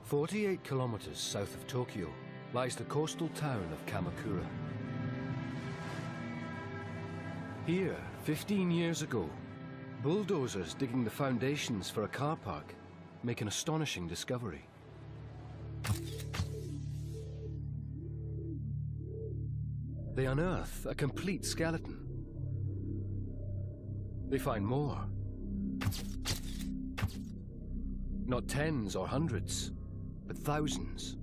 48 kilometers south of Tokyo lies the coastal town of Kamakura. Here, 15 years ago, bulldozers digging the foundations for a car park make an astonishing discovery. They unearth a complete skeleton. They find more. Not tens or hundreds, but thousands.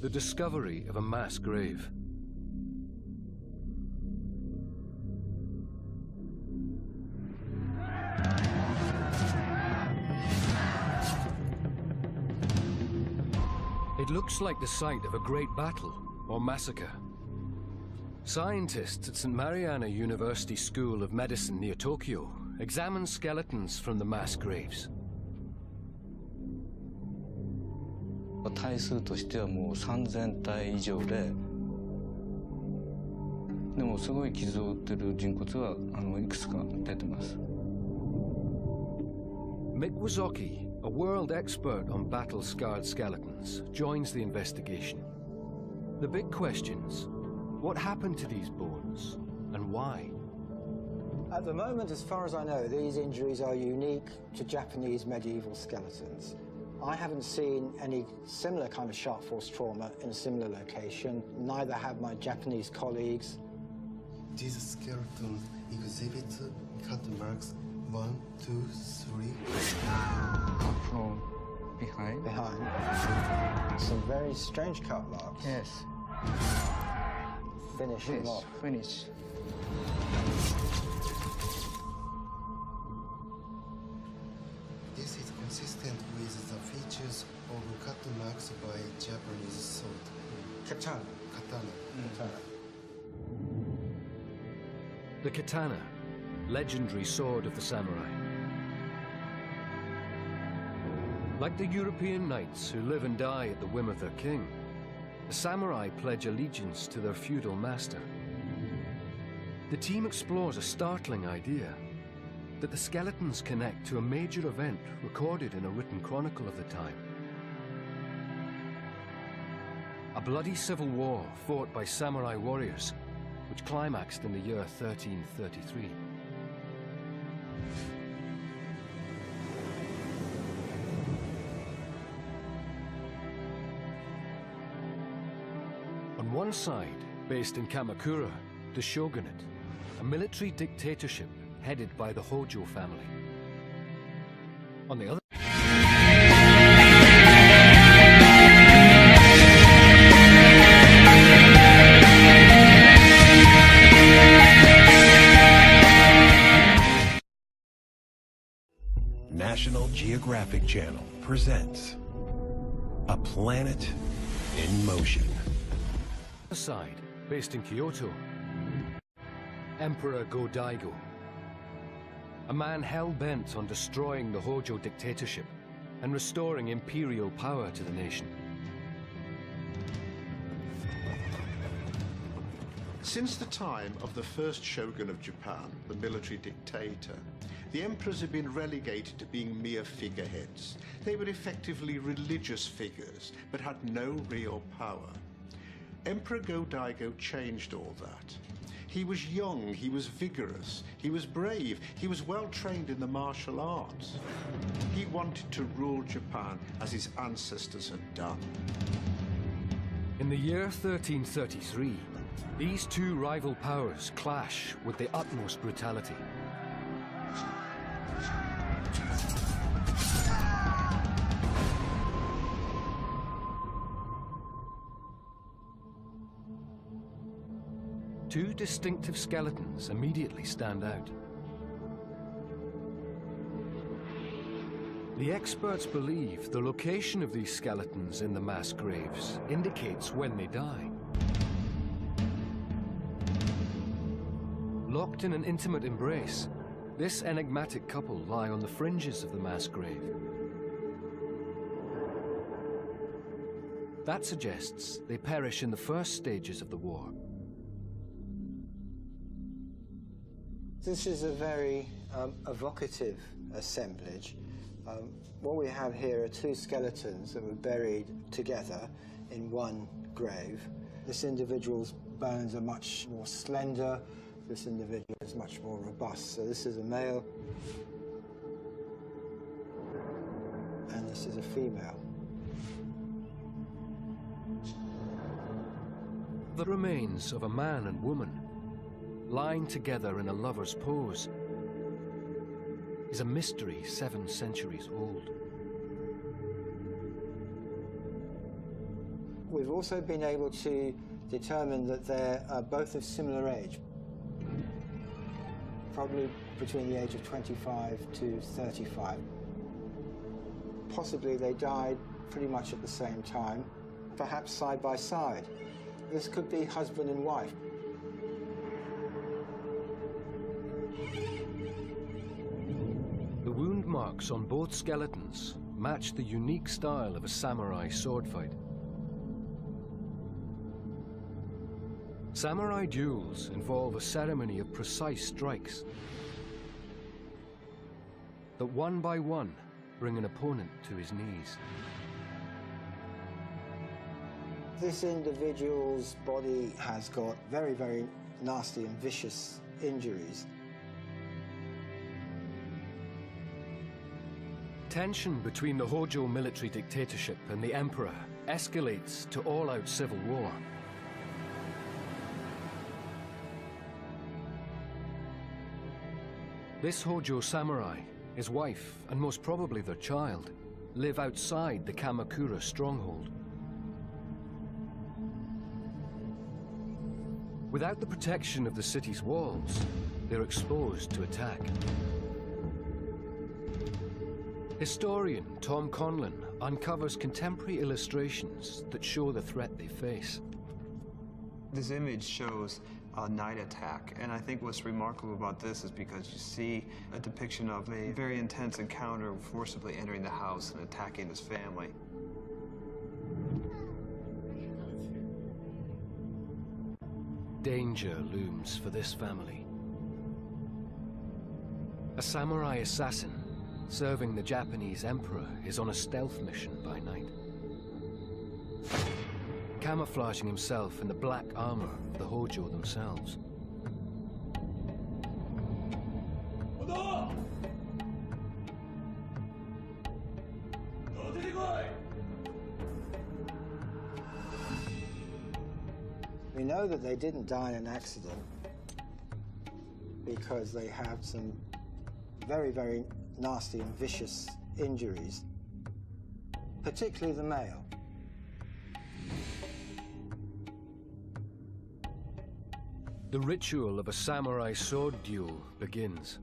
The discovery of a mass grave. It looks like the site of a great battle or massacre. Scientists at St. Mariana University School of Medicine near Tokyo examine skeletons from the mass graves. 体数としてはもう3000体以上で、でもすごい傷を負ってる人骨はいくつか出てます。Mick Wazocki, a world expert on battle-scarred skeletons, joins the investigation. The big questions: what happened to these bones, and why? At the moment, as far as I know, these injuries are unique to Japanese medieval skeletons. I haven't seen any similar kind of sharp force trauma in a similar location. Neither have my Japanese colleagues. These skeletons exhibit cut marks 1, 2, 3. From behind? Behind. Some very strange cut marks. Yes. Finish them off. Finish. This is consistent with the features of cut marks by Japanese sword. Katana. Katana. The katana, legendary sword of the samurai. Like the European knights who live and die at the whim of their king, the samurai pledge allegiance to their feudal master. The team explores a startling idea, that the skeletons connect to a major event recorded in a written chronicle of the time. A bloody civil war fought by samurai warriors, which climaxed in the year 1333. On one side, based in Kamakura, the shogunate, a military dictatorship headed by the Hojo family. On the other, National Geographic Channel presents A Planet in Motion. side, based in Kyoto, Emperor Go-Daigo, a man hell-bent on destroying the Hojo dictatorship and restoring imperial power to the nation. Since the time of the first shogun of Japan, the military dictator, the emperors had been relegated to being mere figureheads. They were effectively religious figures, but had no real power. Emperor Go-Daigo changed all that. He was young, he was vigorous, he was brave, he was well trained in the martial arts. He wanted to rule Japan as his ancestors had done. In the year 1333, these two rival powers clash with the utmost brutality. Two distinctive skeletons immediately stand out. The experts believe the location of these skeletons in the mass graves indicates when they die. Locked in an intimate embrace, this enigmatic couple lie on the fringes of the mass grave. That suggests they perish in the first stages of the war. This is a very evocative assemblage. What we have here are two skeletons that were buried together in one grave. This individual's bones are much more slender. This individual is much more robust. So this is a male, and this is a female. The remains of a man and woman lying together in a lover's pose is a mystery 7 centuries old. We've also been able to determine that they're both of similar age, probably between the age of 25 to 35. Possibly they died pretty much at the same time, perhaps side by side. This could be husband and wife. The wound marks on both skeletons match the unique style of a samurai sword fight. Samurai duels involve a ceremony of precise strikes that one by one bring an opponent to his knees. This individual's body has got very, very nasty and vicious injuries. Tension between the Hojo military dictatorship and the emperor escalates to all-out civil war. This Hojo samurai, his wife, and most probably their child, live outside the Kamakura stronghold. Without the protection of the city's walls, they're exposed to attack. Historian Tom Conlon uncovers contemporary illustrations that show the threat they face. This image shows a night attack, and I think what's remarkable about this is because you see a depiction of a very intense encounter forcibly entering the house and attacking his family. Danger looms for this family. A samurai assassin serving the Japanese emperor is on a stealth mission by night, camouflaging himself in the black armor of the Hojo themselves. We know that they didn't die in an accident because they have some very, very nasty and vicious injuries, particularly the male. The ritual of a samurai sword duel begins.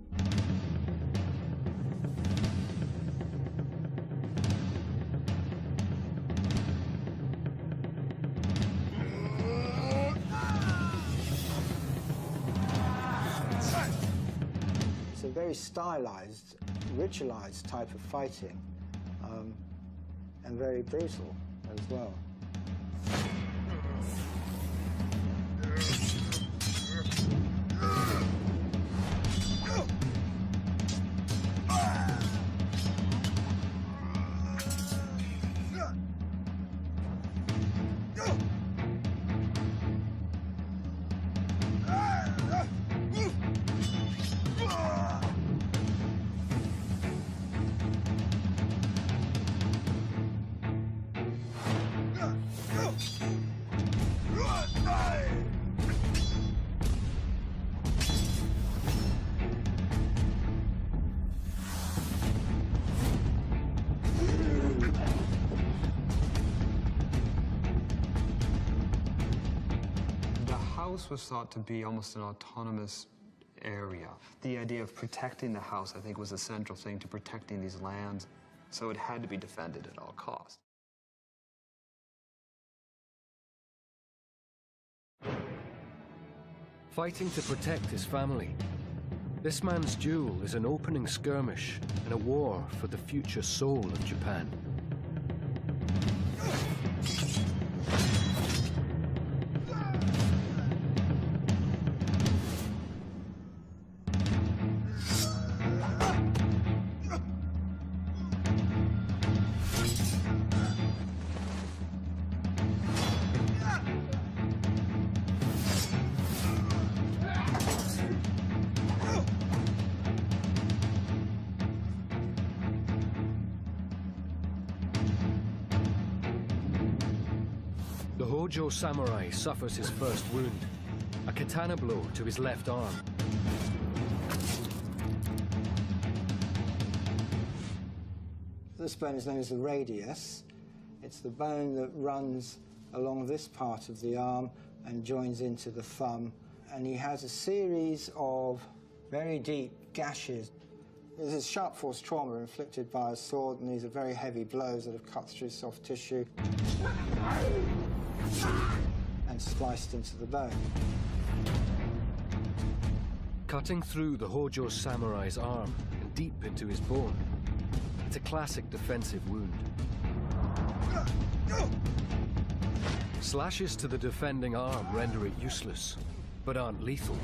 It's a very stylized, ritualized type of fighting, and very brutal as well. Was thought to be almost an autonomous area. The idea of protecting the house, I think, was a central thing to protecting these lands, so it had to be defended at all costs. Fighting to protect his family, this man's duel is an opening skirmish in a war for the future soul of Japan. Hojo samurai suffers his first wound, a katana blow to his left arm. This bone is known as the radius. It's the bone that runs along this part of the arm and joins into the thumb. And he has a series of very deep gashes. This is sharp force trauma inflicted by a sword, and these are very heavy blows that have cut through soft tissue and spliced into the bone. Cutting through the Hojo samurai's arm and deep into his bone. It's a classic defensive wound. Slashes to the defending arm render it useless, but aren't lethal.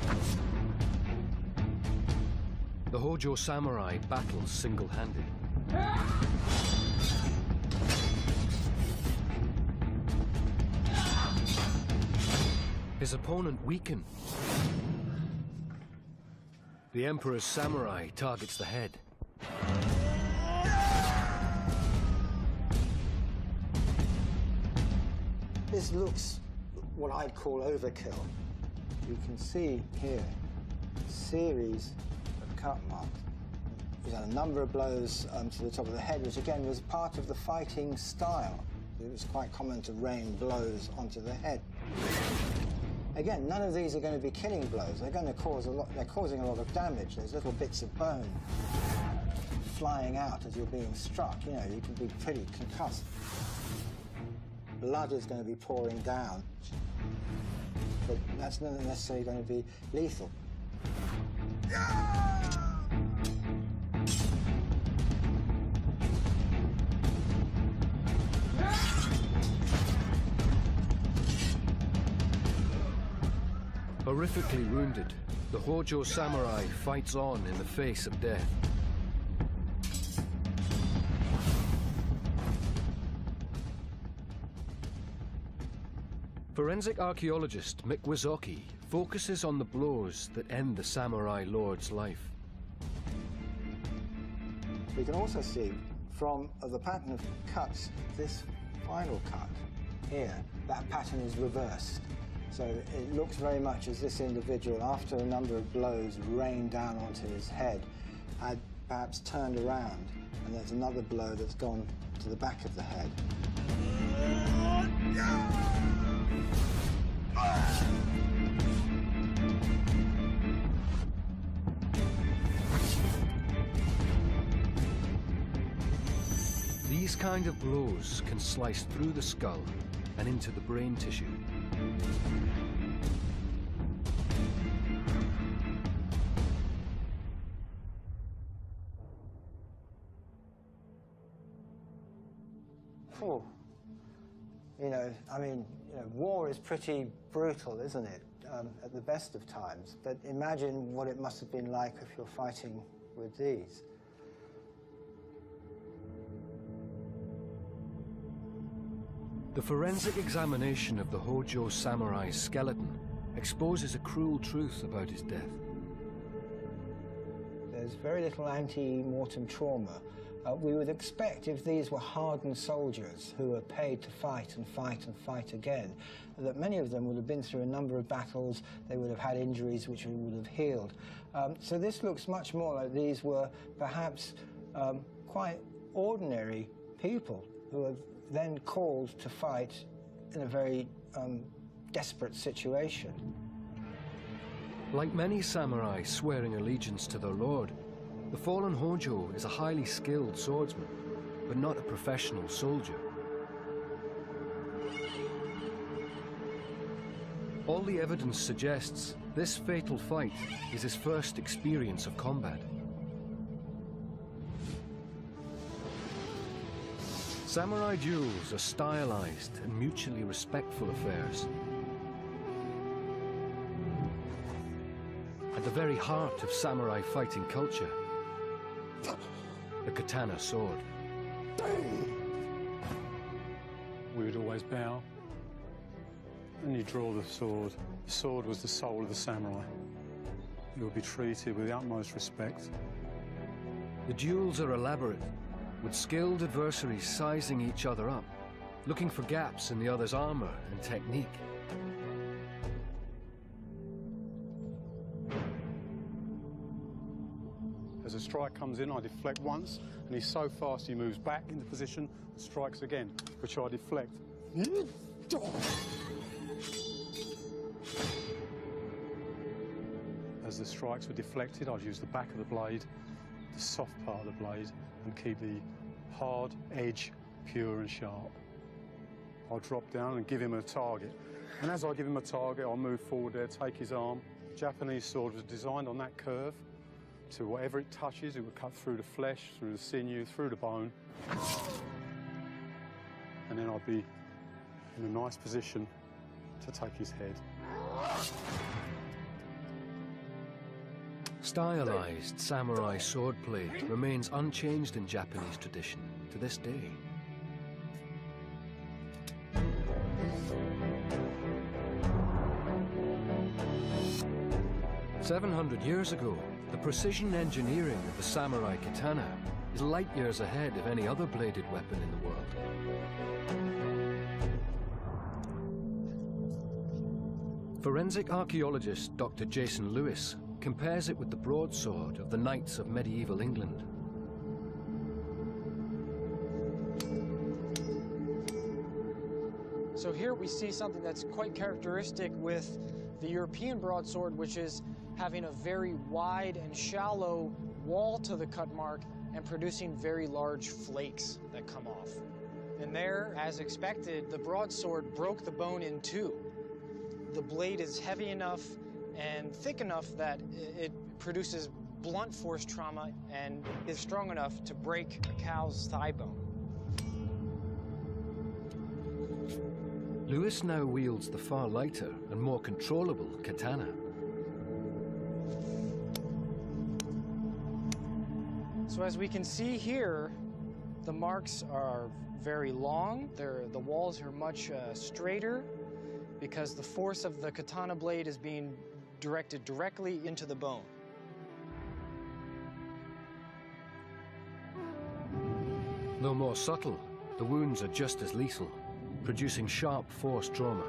The Hojo samurai battles single-handed. His opponent weakened. The Emperor's samurai targets the head. This looks what I'd call overkill. You can see here a series of cut marks. He's had a number of blows to the top of the head, which again was part of the fighting style. It was quite common to rain blows onto the head. Again, none of these are going to be killing blows. They're going to cause a lot. They're causing a lot of damage. There's little bits of bone flying out as you're being struck. You know, you can be pretty concussed. Blood is going to be pouring down, but that's not necessarily going to be lethal. Horrifically wounded, the Hojo samurai fights on in the face of death. Forensic archaeologist Mick Wysocki focuses on the blows that end the samurai lord's life. We can also see from the pattern of cuts, this final cut here, that pattern is reversed. So it looks very much as this individual, after a number of blows rained down onto his head, had perhaps turned around, and there's another blow that's gone to the back of the head. These kind of blows can slice through the skull and into the brain tissue. Oh, you know, I mean, war is pretty brutal, isn't it, at the best of times? But imagine what it must have been like if you're fighting with these. The forensic examination of the Hojo samurai's skeleton exposes a cruel truth about his death. There's very little ante-mortem trauma. We would expect, if these were hardened soldiers who were paid to fight and fight and fight again, that many of them would have been through a number of battles, they would have had injuries which would have healed. So this looks much more like these were perhaps quite ordinary people who were then called to fight in a very desperate situation. Like many samurai swearing allegiance to their lord, the fallen Hojo is a highly skilled swordsman, but not a professional soldier. All the evidence suggests this fatal fight is his first experience of combat. Samurai duels are stylized and mutually respectful affairs. At the very heart of samurai fighting culture, the katana sword. We would always bow, and you draw the sword. The sword was the soul of the samurai. You would be treated with the utmost respect. The duels are elaborate, with skilled adversaries sizing each other up looking for gaps in the other's armor and technique. As a strike comes in, I deflect once, and he's so fast he moves back into position and strikes again, which I deflect. As the strikes were deflected, I'd use the back of the blade, the soft part of the blade, and keep the hard edge pure and sharp. I'll drop down and give him a target. And as I give him a target, I'll move forward there, take his arm. Japanese sword was designed on that curve, so whatever it touches, it would cut through the flesh, through the sinew, through the bone. And then I'd be in a nice position to take his head. Stylized samurai swordplay remains unchanged in Japanese tradition to this day. "700 years ago, the precision engineering of the samurai katana is light years ahead of any other bladed weapon in the world. Forensic archaeologist Dr. Jason Lewis compares it with the broadsword of the knights of medieval England. So here we see something that's quite characteristic with the European broadsword, which is having a very wide and shallow wall to the cut mark and producing very large flakes that come off. And there, as expected, the broadsword broke the bone in two. The blade is heavy enough and thick enough that it produces blunt force trauma and is strong enough to break a cow's thigh bone. Lewis now wields the far lighter and more controllable katana. So as we can see here, the marks are very long. The walls are much straighter because the force of the katana blade is being directed directly into the bone. Though more subtle, the wounds are just as lethal, producing sharp force trauma.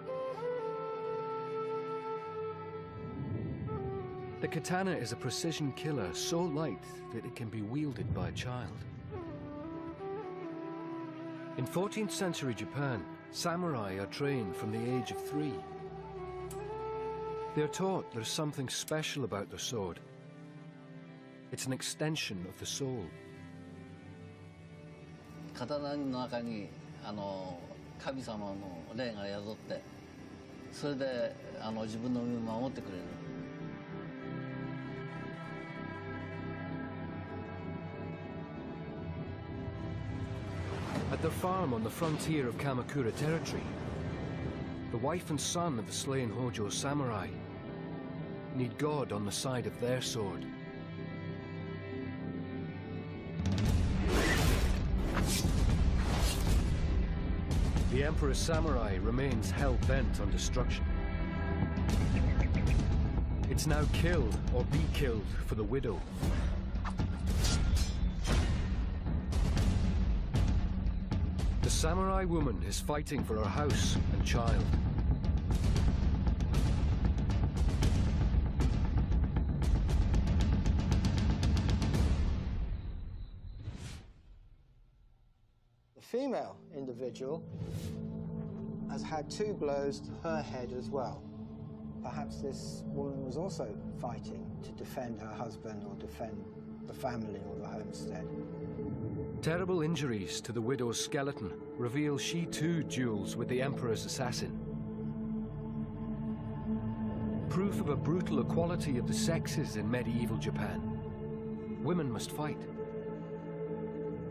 The katana is a precision killer so light that it can be wielded by a child. In 14th century Japan, samurai are trained from the age of 3. They're taught there's something special about their sword. It's an extension of the soul. 刀の中に神様の霊が宿って、それで自分の身を守ってくれる。At their farm on the frontier of Kamakura territory, the wife and son of the slain Hojo samurai need God on the side of their sword. The Emperor's samurai remains hell-bent on destruction. It's now kill or be killed for the widow. The samurai woman is fighting for her house and child. The female individual has had 2 blows to her head as well. Perhaps this woman was also fighting to defend her husband or defend the family or the homestead. Terrible injuries to the widow's skeleton reveal she too duels with the Emperor's assassin. Proof of a brutal equality of the sexes in medieval Japan. Women must fight.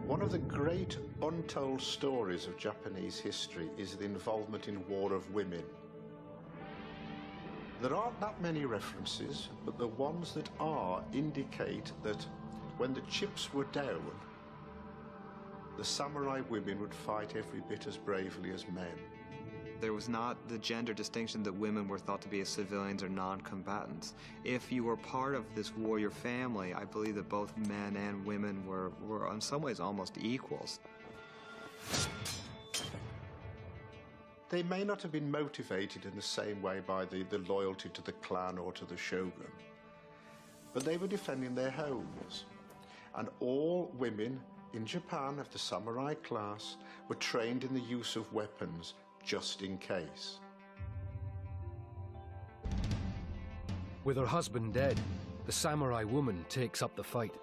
One of the great untold stories of Japanese history is the involvement in War of Women. There aren't that many references, but the ones that are indicate that when the chips were down, the samurai women would fight every bit as bravely as men. There was not the gender distinction that women were thought to be as civilians or non-combatants. If you were part of this warrior family, I believe that both men and women were in some ways almost equals. They may not have been motivated in the same way by the loyalty to the clan or to the shogun, but they were defending their homes. And all women in Japan of the samurai class were trained in the use of weapons just in case. With her husband dead, the samurai woman takes up the fight.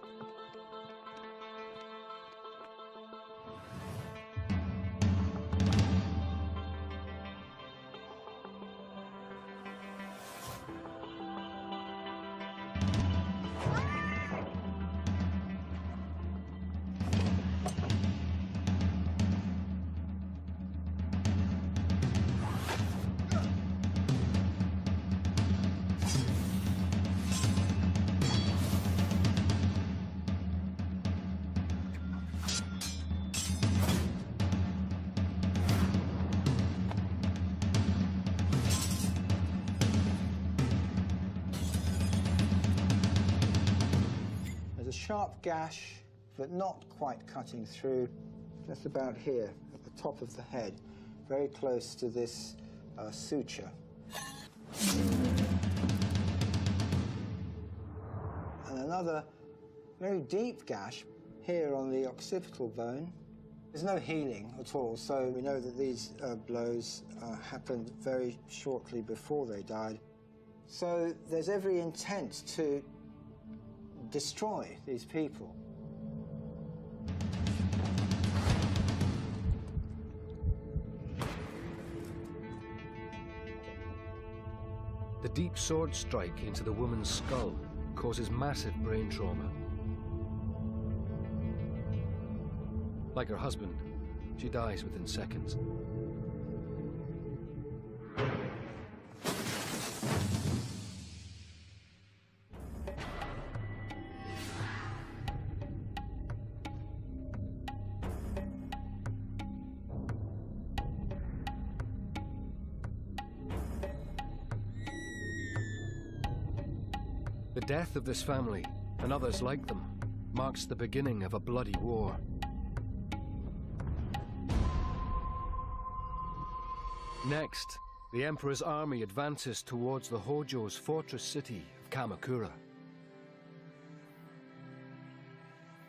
Sharp gash, but not quite cutting through, just about here at the top of the head, very close to this suture. And another very deep gash here on the occipital bone. There's no healing at all, so we know that these blows happened very shortly before they died. So there's every intent to destroy these people. The deep sword strike into the woman's skull causes massive brain trauma. Like her husband, she dies within seconds. The death of this family, and others like them, marks the beginning of a bloody war. Next, the Emperor's army advances towards the Hojo's fortress city of Kamakura.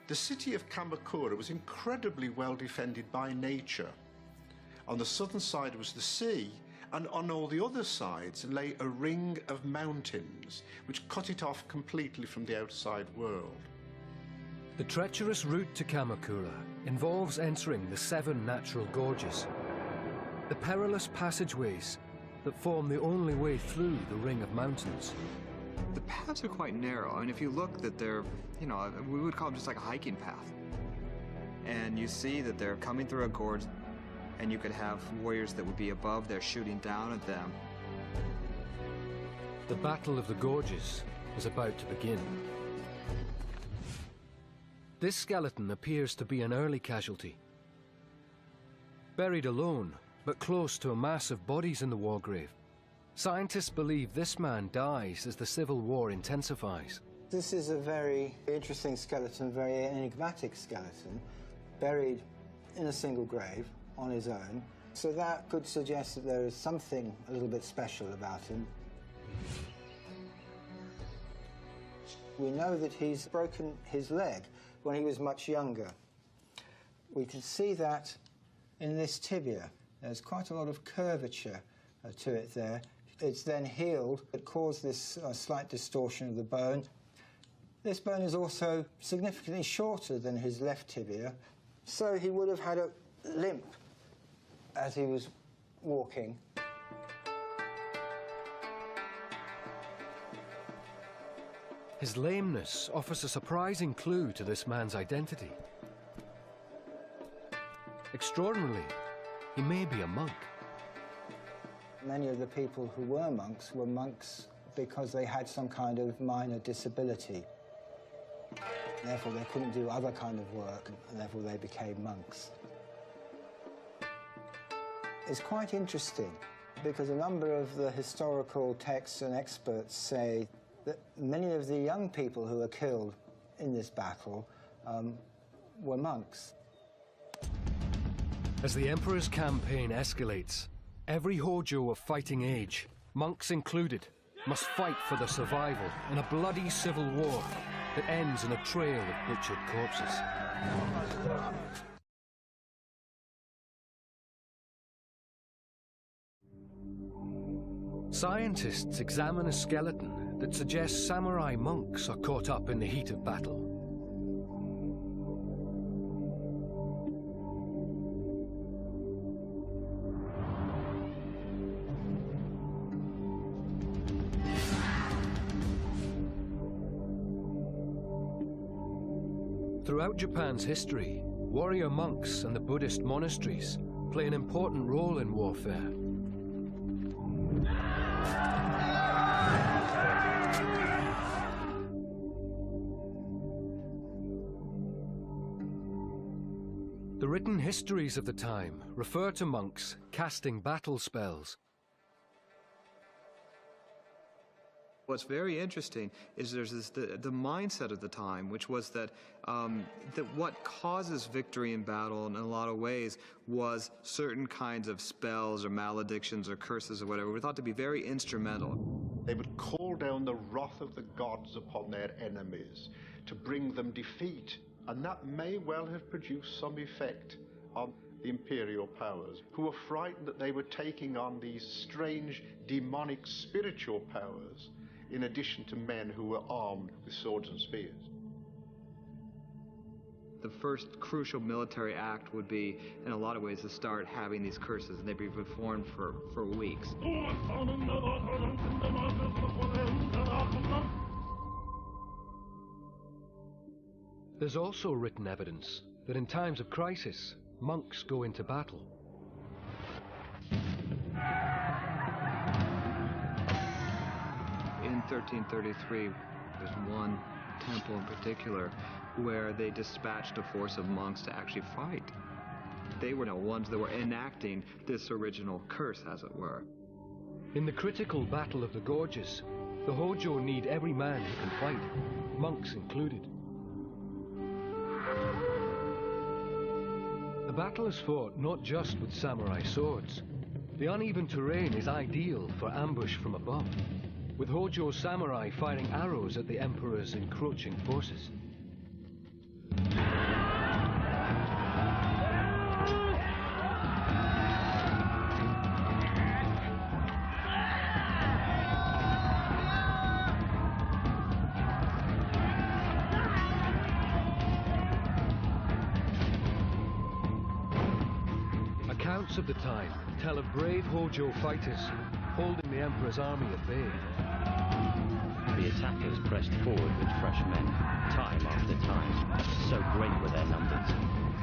The city of Kamakura was incredibly well defended by nature. On the southern side was the sea, and on all the other sides lay a ring of mountains which cut it off completely from the outside world. The treacherous route to Kamakura involves entering the 7 natural gorges, the perilous passageways that form the only way through the ring of mountains. The paths are quite narrow, and if you look that they're, we would call them just like a hiking path. And you see that they're coming through a gorge, and you could have warriors that would be above there shooting down at them. The Battle of the Gorges is about to begin. This skeleton appears to be an early casualty. Buried alone, but close to a mass of bodies in the war grave, scientists believe this man dies as the civil war intensifies. This is a very interesting skeleton, very enigmatic skeleton, buried in a single grave on his own. So that could suggest that there is something a little bit special about him. We know that he's broken his leg when he was much younger. We can see that in this tibia. There's quite a lot of curvature to it there. It's then healed. It caused this slight distortion of the bone. This bone is also significantly shorter than his left tibia, so he would have had a limp as he was walking. His lameness offers a surprising clue to this man's identity. Extraordinarily, he may be a monk. Many of the people who were monks because they had some kind of minor disability. Therefore, they couldn't do other kind of work, and therefore they became monks. It's quite interesting because a number of the historical texts and experts say that many of the young people who were killed in this battle were monks. As the Emperor's campaign escalates, Every Hojo of fighting age, monks included, must fight for their survival in a bloody civil war that ends in a trail of butchered corpses. Scientists examine a skeleton that suggests samurai monks are caught up in the heat of battle. Throughout Japan's history, warrior monks and the Buddhist monasteries play an important role in warfare. The written histories of the time refer to monks casting battle spells. What's very interesting is there's the mindset of the time, which was that what causes victory in battle in a lot of ways was certain kinds of spells or maledictions or curses or whatever were thought to be very instrumental. They would call down the wrath of the gods upon their enemies to bring them defeat, and that may well have produced some effect on the imperial powers, who were frightened that they were taking on these strange demonic spiritual powers in addition to men who were armed with swords and spears. The first crucial military act would be, in a lot of ways, to start having these curses, and they'd be performed for weeks. There's also written evidence that in times of crisis, monks go into battle. In 1333, there's one temple in particular where they dispatched a force of monks to actually fight. They were the ones that were enacting this original curse, as it were. In the critical Battle of the Gorges, the Hojo need every man who can fight, monks included. The battle is fought not just with samurai swords. The uneven terrain is ideal for ambush from above, with Hojo samurai firing arrows at the Emperor's encroaching forces. Accounts of the time tell of brave Hojo fighters holding the Emperor's army at bay. The attackers pressed forward with fresh men, time after time. So great were their numbers.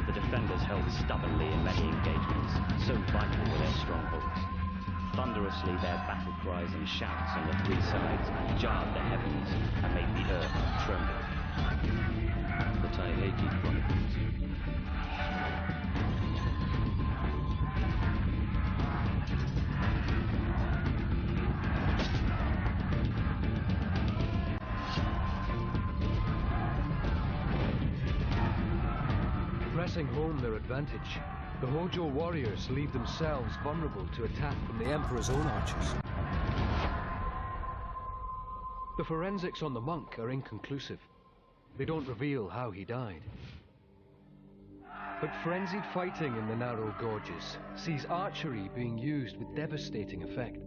The defenders held stubbornly in many engagements, so vital were their strongholds. Thunderously their battle cries and shouts on the three sides jarred the heavens and made the earth tremble. The Taiheiji Chronicles. Pressing home their advantage, the Hojo warriors leave themselves vulnerable to attack from the Emperor's own archers. The forensics on the monk are inconclusive. They don't reveal how he died. But frenzied fighting in the narrow gorges sees archery being used with devastating effect.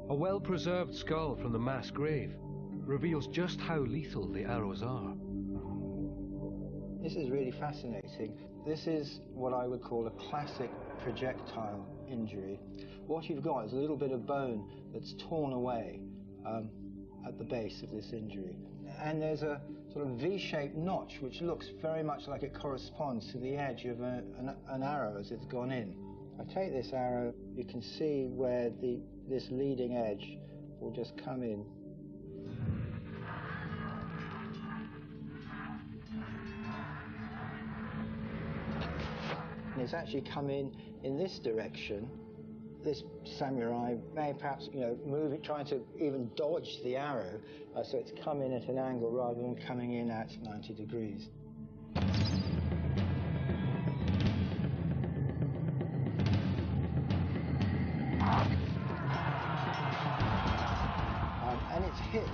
A well-preserved skull from the mass grave reveals just how lethal the arrows are. This is really fascinating. This is what I would call a classic projectile injury. What you've got is a little bit of bone that's torn away at the base of this injury. And there's a sort of V-shaped notch which looks very much like it corresponds to the edge of an arrow as it's gone in. If I take this arrow, you can see where this leading edge will just come in. And it's actually come in this direction. This samurai may perhaps, move it, trying to even dodge the arrow, so it's come in at an angle rather than coming in at 90 degrees.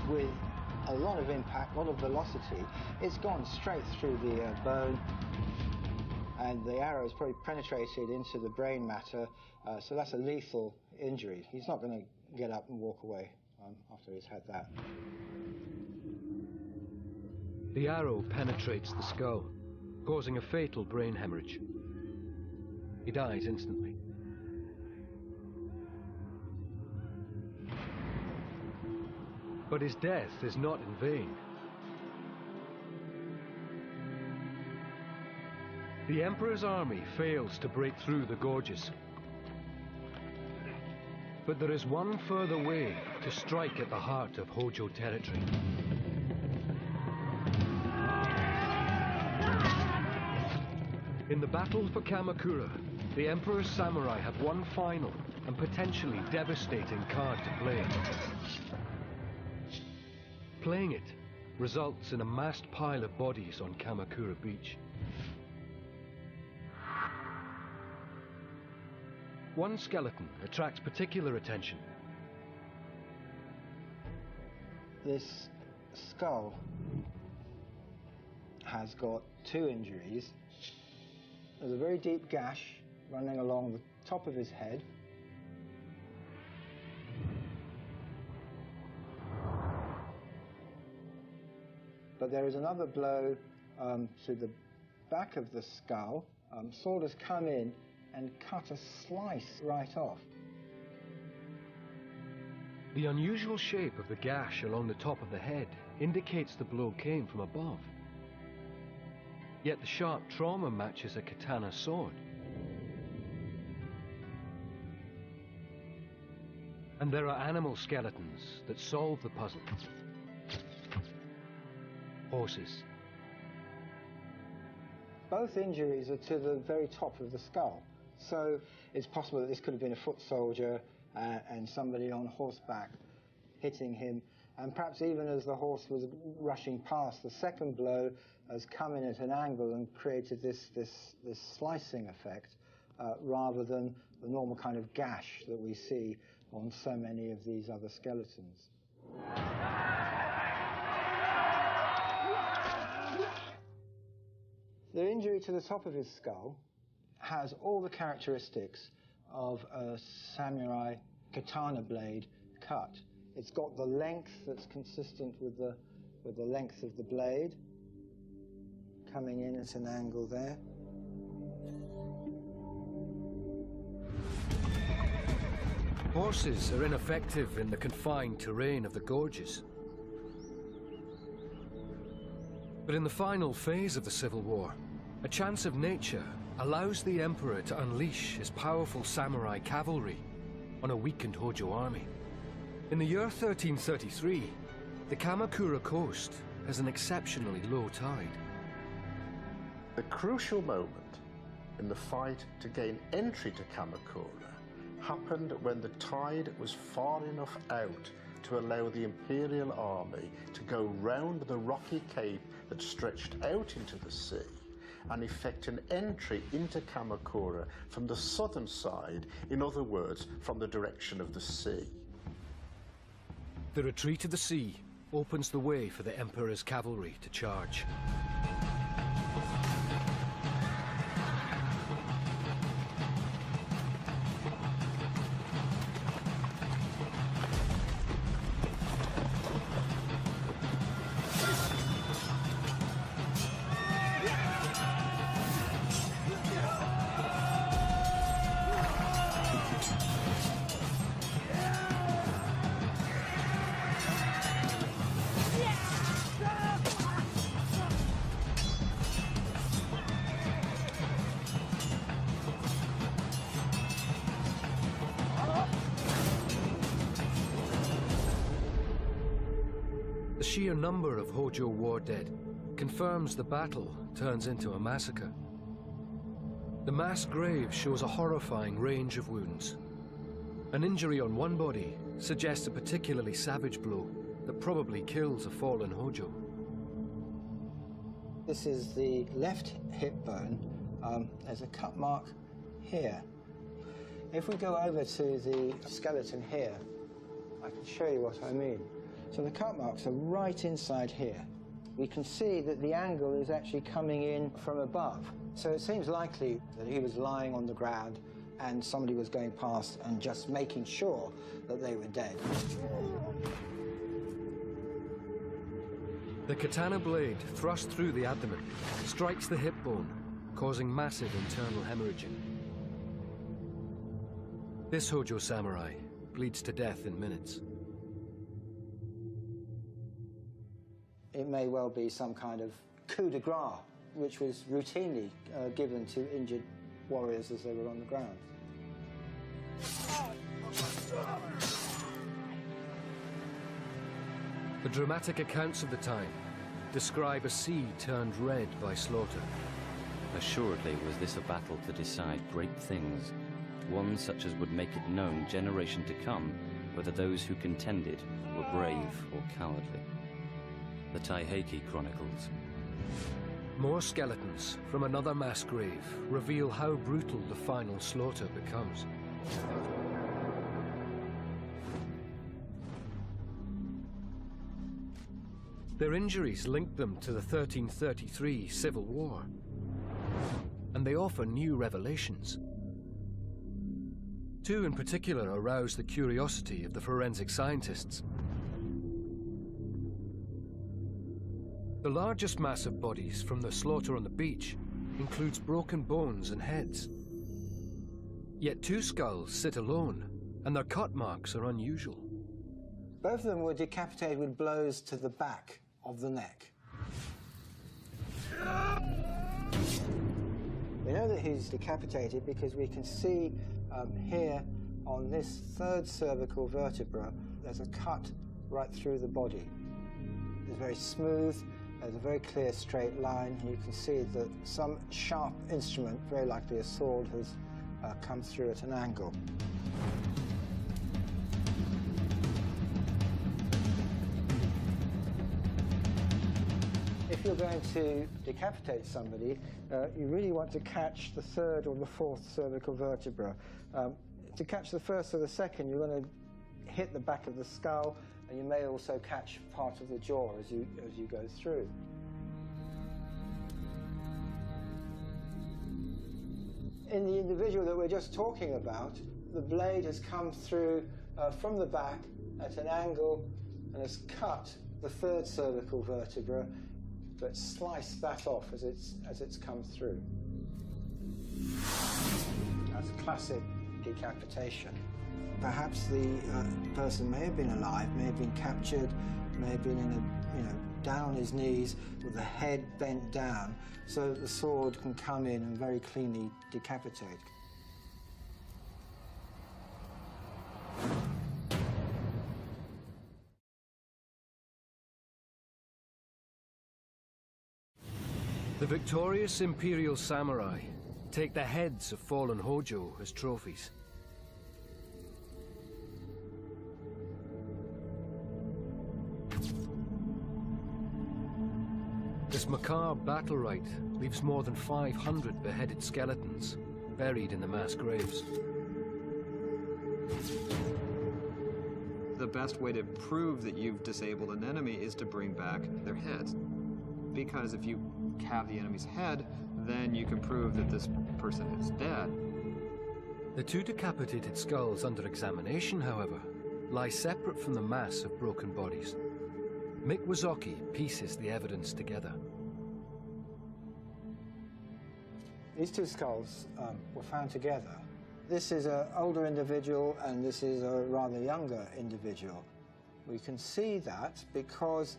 with a lot of impact, a lot of velocity. It's gone straight through the bone, and the arrow has probably penetrated into the brain matter, so that's a lethal injury. He's not going to get up and walk away after he's had that. The arrow penetrates the skull, causing a fatal brain hemorrhage. He dies instantly. But his death is not in vain. The Emperor's army fails to break through the gorges. But there is one further way to strike at the heart of Hojo territory. In the battle for Kamakura, the Emperor's samurai have one final and potentially devastating card to play. Playing it results in a massed pile of bodies on Kamakura Beach. One skeleton attracts particular attention. This skull has got 2 injuries. There's a very deep gash running along the top of his head. But there is another blow to the back of the skull. Sword has come in and cut a slice right off. The unusual shape of the gash along the top of the head indicates the blow came from above. Yet the sharp trauma matches a katana sword. And there are animal skeletons that solve the puzzle. Horses. Both injuries are to the very top of the skull. So it's possible that this could have been a foot soldier and somebody on horseback hitting him. And perhaps even as the horse was rushing past, the second blow has come in at an angle and created this slicing effect rather than the normal kind of gash that we see on so many of these other skeletons. The injury to the top of his skull has all the characteristics of a samurai katana blade cut. It's got the length that's consistent with the length of the blade, coming in at an angle there. Horses are ineffective in the confined terrain of the gorges. But in the final phase of the Civil War, a chance of nature allows the Emperor to unleash his powerful samurai cavalry on a weakened Hojo army. In the year 1333, the Kamakura coast has an exceptionally low tide. The crucial moment in the fight to gain entry to Kamakura happened when the tide was far enough out to allow the Imperial army to go round the rocky cape that stretched out into the sea and effect an entry into Kamakura from the southern side, in other words, from the direction of the sea. The retreat of the sea opens the way for the Emperor's cavalry to charge. The sheer number of Hojo war dead confirms the battle turns into a massacre. The mass grave shows a horrifying range of wounds. An injury on one body suggests a particularly savage blow that probably kills a fallen Hojo. This is the left hip bone. There's a cut mark here. If we go over to the skeleton here, I can show you what I mean. So the cut marks are right inside here. We can see that the angle is actually coming in from above. So it seems likely that he was lying on the ground and somebody was going past and just making sure that they were dead. The katana blade, thrust through the abdomen, strikes the hip bone, causing massive internal hemorrhaging. This Hojo samurai bleeds to death in minutes. It may well be some kind of coup de grace, which was routinely given to injured warriors as they were on the ground. The dramatic accounts of the time describe a sea turned red by slaughter. Assuredly was this a battle to decide great things, one such as would make it known generation to come whether those who contended were brave or cowardly. The Taiheki Chronicles. More skeletons from another mass grave reveal how brutal the final slaughter becomes. Their injuries linked them to the 1333 Civil War, and they offer new revelations. Two in particular arouse the curiosity of the forensic scientists. The largest mass of bodies from the slaughter on the beach includes broken bones and heads. Yet two skulls sit alone, and their cut marks are unusual. Both of them were decapitated with blows to the back of the neck. We know that he's decapitated because we can see here on this third cervical vertebra, there's a cut right through the body. It's very smooth, there's a very clear straight line, and you can see that some sharp instrument, very likely a sword, has come through at an angle. If you're going to decapitate somebody, you really want to catch the third or the fourth cervical vertebra. To catch the first or the second, you're going to hit the back of the skull, and you may also catch part of the jaw as you go through. In the individual that we're just talking about, the blade has come through from the back at an angle and has cut the third cervical vertebra, but sliced that off as it's come through. That's classic decapitation. Perhaps the person may have been alive, may have been captured, may have been down on his knees with the head bent down, so that the sword can come in and very cleanly decapitate. The victorious Imperial Samurai take the heads of fallen Hojo as trophies. This macabre battle rite leaves more than 500 beheaded skeletons buried in the mass graves. The best way to prove that you've disabled an enemy is to bring back their heads. Because if you have the enemy's head, then you can prove that this person is dead. The two decapitated skulls under examination, however, lie separate from the mass of broken bodies. Mick Wazoki pieces the evidence together. These two skulls were found together. This is an older individual and this is a rather younger individual. We can see that because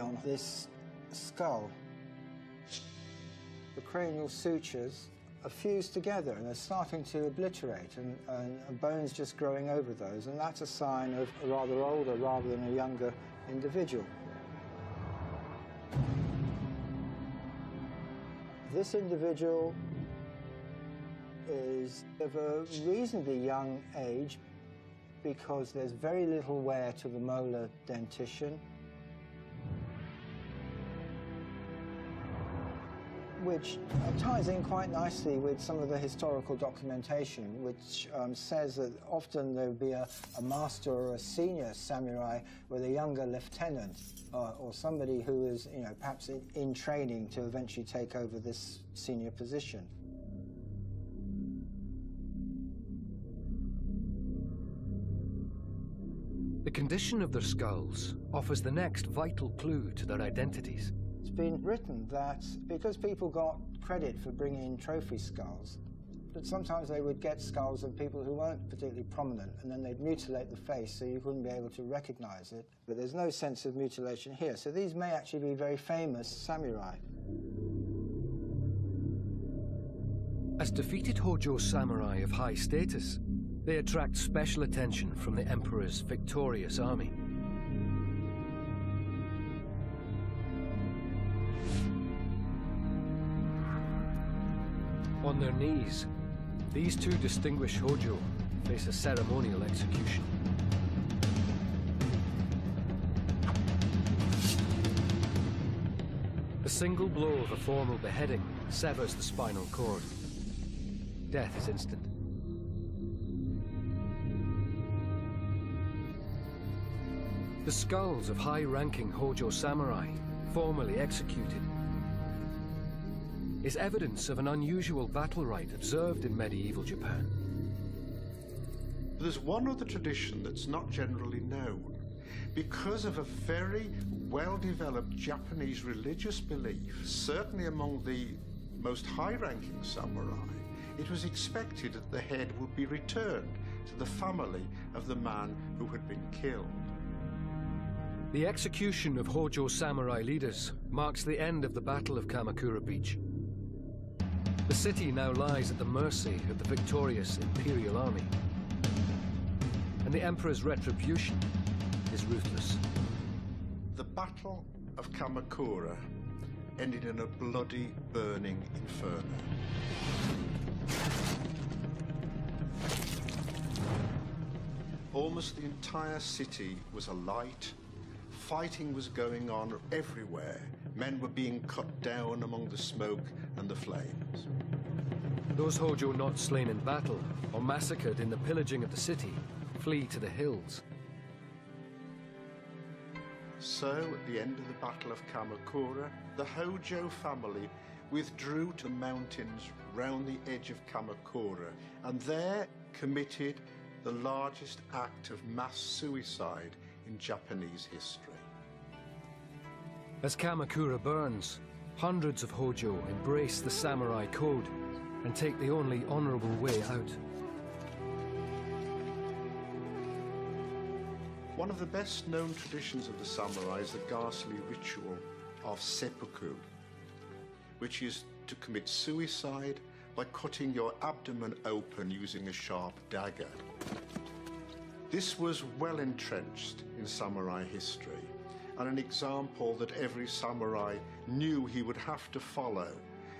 on this skull, the cranial sutures are fused together and they're starting to obliterate, and bones just growing over those, and that's a sign of a rather older rather than a younger individual. This individual is of a reasonably young age because there's very little wear to the molar dentition. which ties in quite nicely with some of the historical documentation, which says that often there would be a master or a senior samurai with a younger lieutenant or somebody who is, perhaps in training to eventually take over this senior position. The condition of their skulls offers the next vital clue to their identities. It's been written that because people got credit for bringing in trophy skulls, that sometimes they would get skulls of people who weren't particularly prominent, and then they'd mutilate the face so you couldn't be able to recognize it. But there's no sense of mutilation here, so these may actually be very famous samurai. As defeated Hojo samurai of high status, they attract special attention from the Emperor's victorious army. On their knees, these two distinguished Hojo face a ceremonial execution. A single blow of a formal beheading severs the spinal cord. Death is instant. The skulls of high-ranking Hojo samurai, formally executed, is evidence of an unusual battle rite observed in medieval Japan. There's one other tradition that's not generally known. Because of a very well-developed Japanese religious belief, certainly among the most high-ranking samurai, it was expected that the head would be returned to the family of the man who had been killed. The execution of Hojo samurai leaders marks the end of the Battle of Kamakura Beach. The city now lies at the mercy of the victorious Imperial Army, and the Emperor's retribution is ruthless. The Battle of Kamakura ended in a bloody, burning inferno. Almost the entire city was alight. Fighting was going on everywhere. Men were being cut down among the smoke and the flames. Those Hojo not slain in battle or massacred in the pillaging of the city flee to the hills. So, at the end of the Battle of Kamakura, the Hojo family withdrew to the mountains round the edge of Kamakura, and there committed the largest act of mass suicide in Japanese history. As Kamakura burns, hundreds of Hojo embrace the samurai code and take the only honorable way out. One of the best known traditions of the samurai is the ghastly ritual of seppuku, which is to commit suicide by cutting your abdomen open using a sharp dagger. This was well entrenched in samurai history, and an example that every samurai knew he would have to follow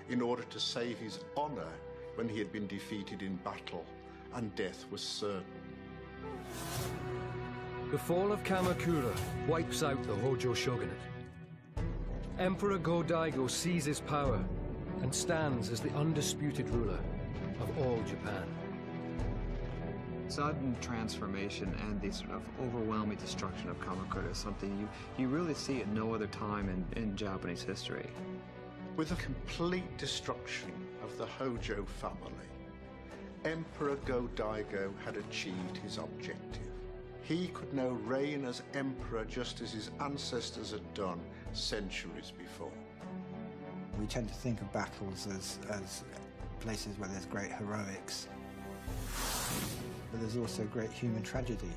in order to save his honor when he had been defeated in battle and death was certain. The fall of Kamakura wipes out the Hojo shogunate. Emperor Go-Daigo seizes power and stands as the undisputed ruler of all Japan. Sudden transformation and the sort of overwhelming destruction of Kamakura is something you really see at no other time in Japanese history. With the complete destruction of the Hojo family, Emperor Go-Daigo had achieved his objective. He could now reign as emperor just as his ancestors had done centuries before. We tend to think of battles as places where there's great heroics, but there's also great human tragedy.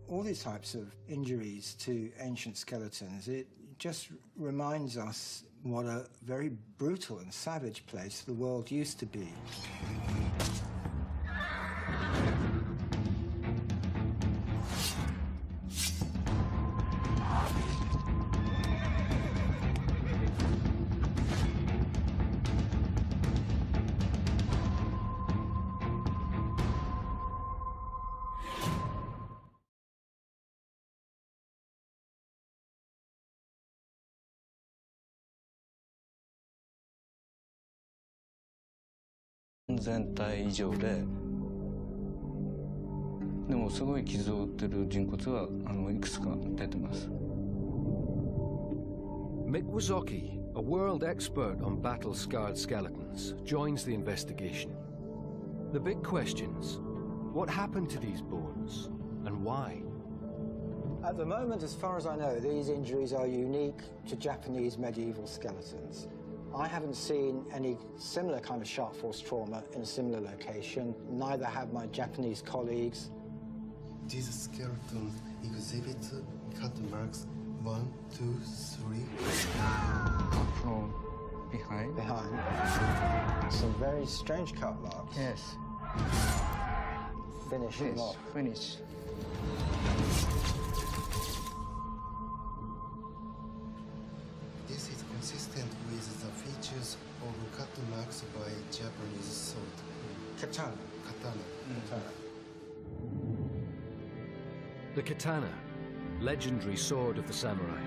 All these types of injuries to ancient skeletons, it just reminds us what a very brutal and savage place the world used to be. 3000体以上で、でもすごい傷を負ってる人骨はいくつか出てます。Mick Wazocki, a world expert on battle-scarred skeletons, joins the investigation. The big questions: what happened to these bones, and why? At the moment, as far as I know, these injuries are unique to Japanese medieval skeletons. I haven't seen any similar kind of sharp force trauma in a similar location. Neither have my Japanese colleagues. These skeletons exhibit cut marks 1, 2, 3. From behind? Behind. Some very strange cut marks. Yes. Finish them off. Finish. This is consistent with the features of cut marks by Japanese sword. Katana. Katana. The katana, legendary sword of the samurai.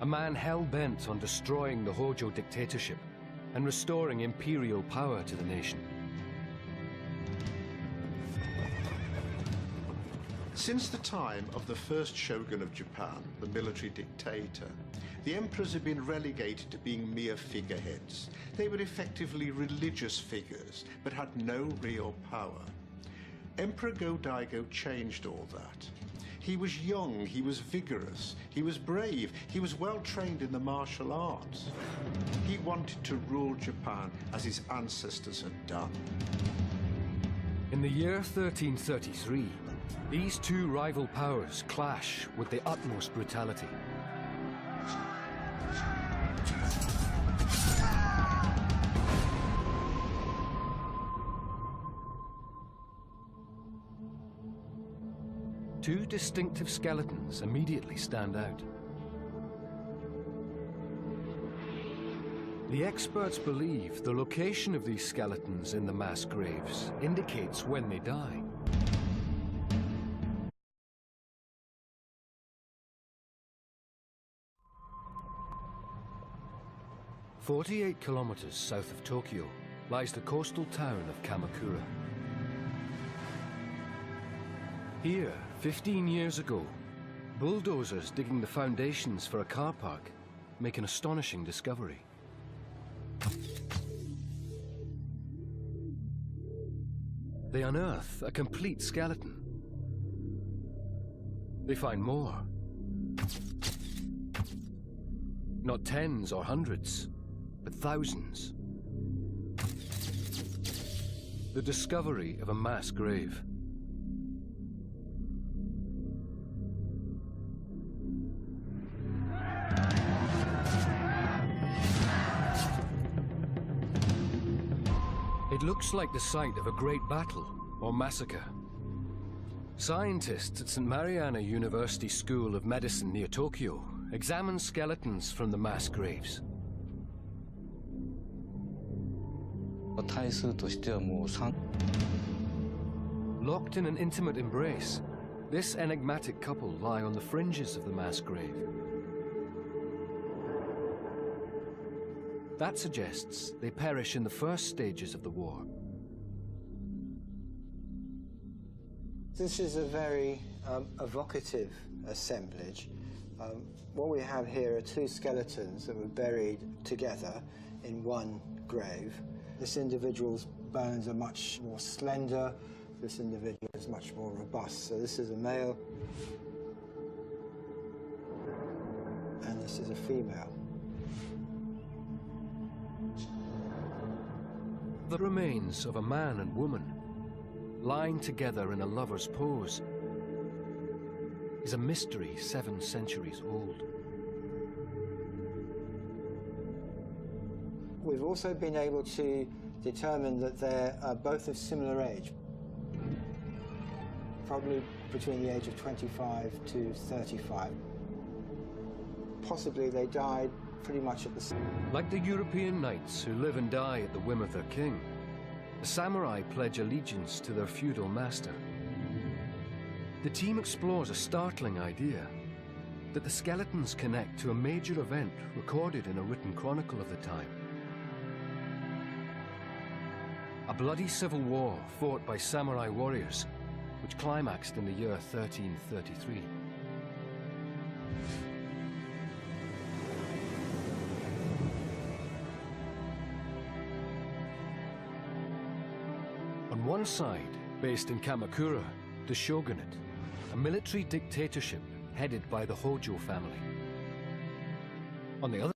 A man hell-bent on destroying the Hojo dictatorship and restoring imperial power to the nation. Since the time of the first shogun of Japan, the military dictator, the emperors had been relegated to being mere figureheads. They were effectively religious figures, but had no real power. Emperor Go-Daigo changed all that. He was young, he was vigorous, he was brave, he was well trained in the martial arts. He wanted to rule Japan as his ancestors had done. In the year 1333, these two rival powers clash with the utmost brutality. Two distinctive skeletons immediately stand out. The experts believe the location of these skeletons in the mass graves indicates when they die. "48 kilometers south of Tokyo lies the coastal town of Kamakura. Here, 15 years ago, bulldozers digging the foundations for a car park make an astonishing discovery. They unearth a complete skeleton. They find more. Not tens or hundreds, but thousands. The discovery of a mass grave. It looks like the site of a great battle or massacre. Scientists at St. Mariana University School of Medicine near Tokyo examine skeletons from the mass graves. 体数としてはもう3。 Locked in an intimate embrace, this enigmatic couple lie on the fringes of the mass grave. That suggests they perish in the first stages of the war. This is a very evocative assemblage. What we have here are two skeletons that were buried together in one grave. This individual's bones are much more slender. This individual is much more robust. So this is a male, and this is a female. The remains of a man and woman, lying together in a lover's pose, is a mystery 7 centuries old. We've also been able to determine that they're both of similar age, probably between the age of 25 to 35. Possibly they died pretty much at the same. Like the European knights who live and die at the whim of their king, the samurai pledge allegiance to their feudal master. The team explores a startling idea, that the skeletons connect to a major event recorded in a written chronicle of the time. bloody civil war fought by samurai warriors, which climaxed in the year 1333. On one side, based in Kamakura, the shogunate, a military dictatorship headed by the Hojo family. On the other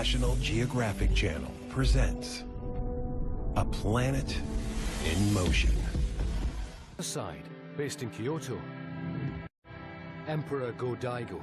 National Geographic Channel presents A Planet in Motion. side, based in Kyoto, Emperor Go-Daigo,